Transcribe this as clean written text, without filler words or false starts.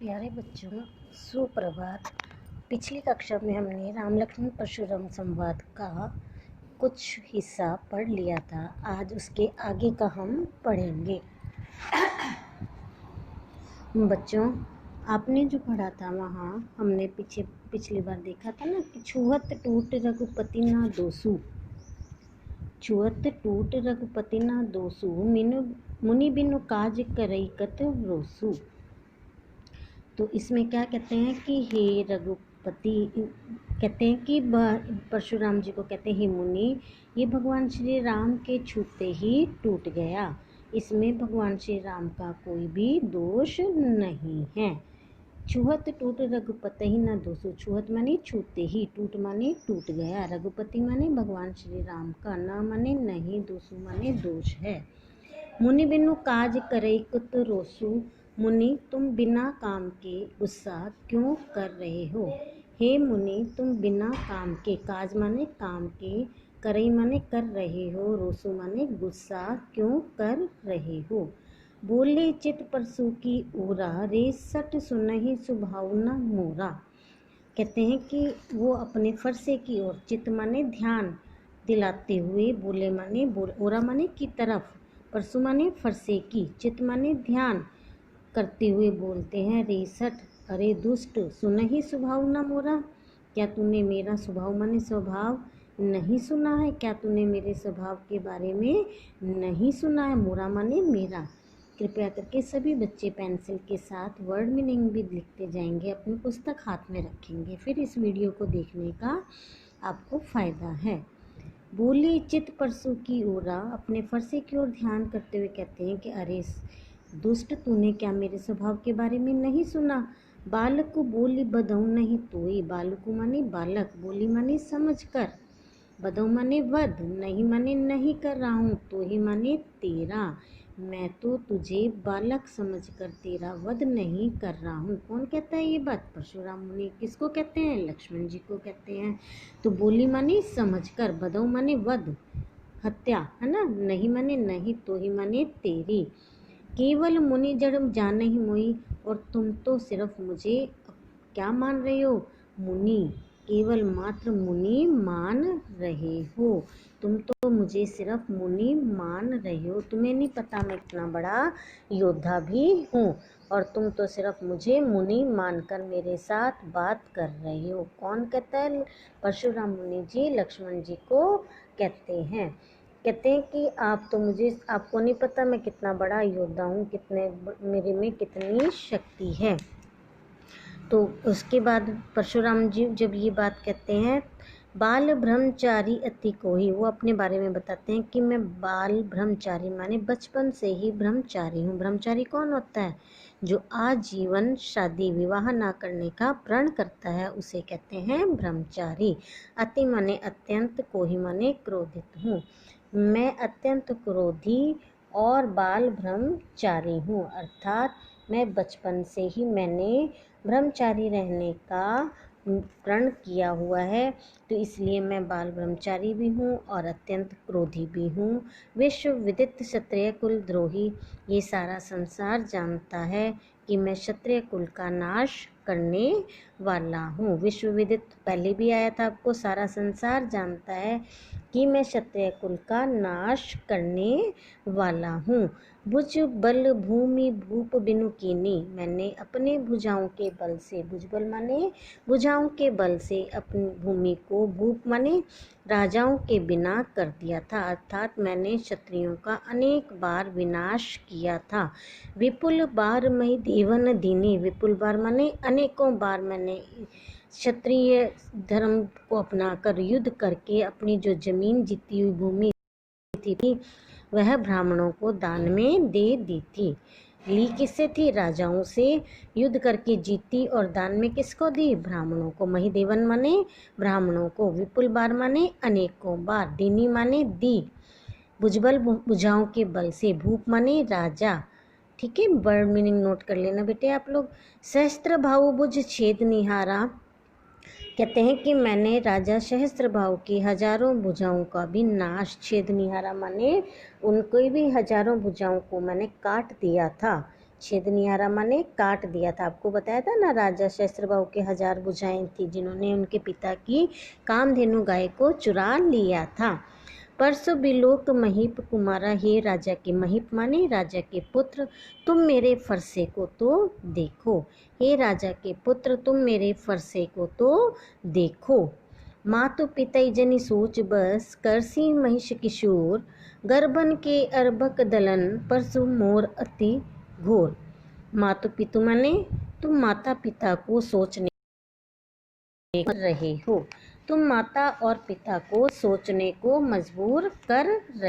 प्यारे बच्चों, सुप्रभात। पिछली कक्षा में हमने राम लक्ष्मण परशुराम संवाद का कुछ हिस्सा पढ़ लिया था। आज उसके आगे का हम पढ़ेंगे। बच्चों, आपने जो पढ़ा था वहाँ हमने पिछली बार देखा था ना कि छुअत टूट रघुपति ना दोसु, छुअत टूट रघुपति ना दोसु, मुनि बिनु काज करई कत रोसु। तो इसमें क्या कहते हैं कि हे रघुपति, कहते हैं कि परशुराम जी को कहते हैं हे मुनि, ये भगवान श्री राम के छूते ही टूट गया। इसमें भगवान श्री राम का कोई भी दोष नहीं है। छुअत टूट रघुपति ही न दोषो, छुअत माने छूते ही, टूट माने टूट गया, रघुपति माने भगवान श्री राम का, न माने नहीं, दोषु माने दोष है। मुनि बिनु काज करई कुत रोसु, मुनि तुम बिना काम के गुस्सा क्यों कर रहे हो। हे मुनि तुम बिना काम के, काज माने काम के, करई माने कर रहे हो, रोसु माने गुस्सा क्यों कर रहे हो। बोले चित परसु की ओरा, रे सट सुनहि सुभाव न मोरा। कहते हैं कि वो अपने फरसे की ओर, चित माने ध्यान दिलाते हुए, बोले माने ओरा माने की तरफ, परसु माने फरसे की, चित माने ध्यान करते हुए बोलते हैं, रेसठ अरे दुष्ट, सुन ही स्वभाव न मोरा, क्या तूने मेरा स्वभाव माने स्वभाव नहीं सुना है, क्या तूने मेरे स्वभाव के बारे में नहीं सुना है। मोरा माने मेरा। कृपया करके सभी बच्चे पेंसिल के साथ वर्ड मीनिंग भी लिखते जाएंगे, अपनी पुस्तक हाथ में रखेंगे, फिर इस वीडियो को देखने का आपको फ़ायदा है। बोले चित परसु की ओरा, अपने फरसे की ओर ध्यान करते हुए कहते हैं कि अरे दुष्ट, तूने क्या मेरे स्वभाव के बारे में नहीं सुना। बालक को बोली बधऊ नहीं तोई, बालक माने बालक, बोली माने समझ कर, बधऊ माने वध, नहीं माने नहीं कर रहा हूँ, तो ही माने तेरा, मैं तो तुझे बालक समझकर तेरा वध नहीं कर रहा हूँ। कौन कहता है ये बात? परशुराम मुनि। किसको कहते हैं? लक्ष्मण जी को कहते हैं। तो बोली माने समझकर, बधऊ माने वध, हत्या, है ना, नहीं माने नहीं, तो ही माने तेरी। केवल मुनि जड़ जाने ही मोई, और तुम तो सिर्फ मुझे क्या मान रहे हो? मुनि, केवल मात्र मुनि मान रहे हो, तुम तो मुझे सिर्फ मुनि मान रहे हो। तुम्हें नहीं पता मैं इतना बड़ा योद्धा भी हूँ, और तुम तो सिर्फ मुझे मुनि मानकर मेरे साथ बात कर रहे हो। कौन कहता है? परशुराम मुनि जी लक्ष्मण जी को कहते हैं। कहते हैं कि आप तो मुझे, आपको नहीं पता मैं कितना बड़ा योद्धा हूँ, कितने मेरे में कितनी शक्ति है। तो उसके बाद परशुराम जी जब ये बात कहते हैं, बाल ब्रह्मचारी अति कोई, वो अपने बारे में बताते हैं कि मैं बाल ब्रह्मचारी माने बचपन से ही ब्रह्मचारी हूँ। ब्रह्मचारी कौन होता है? जो आजीवन शादी विवाह ना करने का प्रण करता है, उसे कहते हैं ब्रह्मचारी। अति माने अत्यंत, कोही माने क्रोधित हूँ। मैं अत्यंत क्रोधी और बाल ब्रह्मचारी हूँ, अर्थात मैं बचपन से ही मैंने ब्रह्मचारी रहने का प्रण किया हुआ है, तो इसलिए मैं बाल ब्रह्मचारी भी हूँ और अत्यंत क्रोधी भी हूँ। विश्व विदित क्षत्रिय कुल द्रोही, ये सारा संसार जानता है कि मैं क्षत्रिय कुल का नाश करने वाला हूँ। विश्व विदित पहले भी आया था आपको, सारा संसार जानता है कि मैं क्षत्रिय कुल का नाश करने वाला हूँ। भुज बल भूमि भूप बिनु कीनी, मैंने अपने भुजाओं के बल से, भुजबल माने भुजाओं के बल से अपनी भूमि को, भूप माने राजाओं के बिना कर दिया था, अर्थात मैंने क्षत्रियों का अनेक बार विनाश किया था। विपुल बार मई देवन दीनी, विपुल बार माने अनेकों बार मैंने क्षत्रिय धर्म को अपनाकर युद्ध करके अपनी जो जमीन, जीती हुई भूमि थी, वह ब्राह्मणों को दान में दे दी थी। ली किससे थी? राजाओं से युद्ध करके जीती, और दान में किसको दी? ब्राह्मणों को। महिदेवन माने ब्राह्मणों को, विपुल बार माने अनेकों बार, दीनी माने दी, भुजबल भुजाओं के बल से, भूप माने राजा। ठीक है, वर्ड मीनिंग नोट कर लेना बेटे आप लोग। सहस्त्र भाव भुज छेद निहारा, कहते हैं कि मैंने राजा सहस्त्र भाव की हजारों भुजाओं का भी नाश, छेद निहारा माने उनको भी हजारों भुजाओं को मैंने काट दिया था। छेदनियारा माने काट दिया था। आपको बताया था ना, राजा सहस्त्रबाहु के 1000 भुजाएं थी जिन्होंने उनके पिता की कामधेनु गाय को चुरा लिया था। परसों बिलोक महीप कुमारा, हे राजा के महीप माने राजा के पुत्र, तुम मेरे फरसे को तो देखो। हे राजा के पुत्र, तुम मेरे फरसे को तो देखो। मातु पितई जनि सोच बस, करसी महिष किशोर, गर्भन के अर्भक दलन, परसु मोर अति घोर। मातु पितु माने तुम माता पिता को सोचने कर रहे हो, तुम माता और पिता को सोचने को मजबूर कर रहे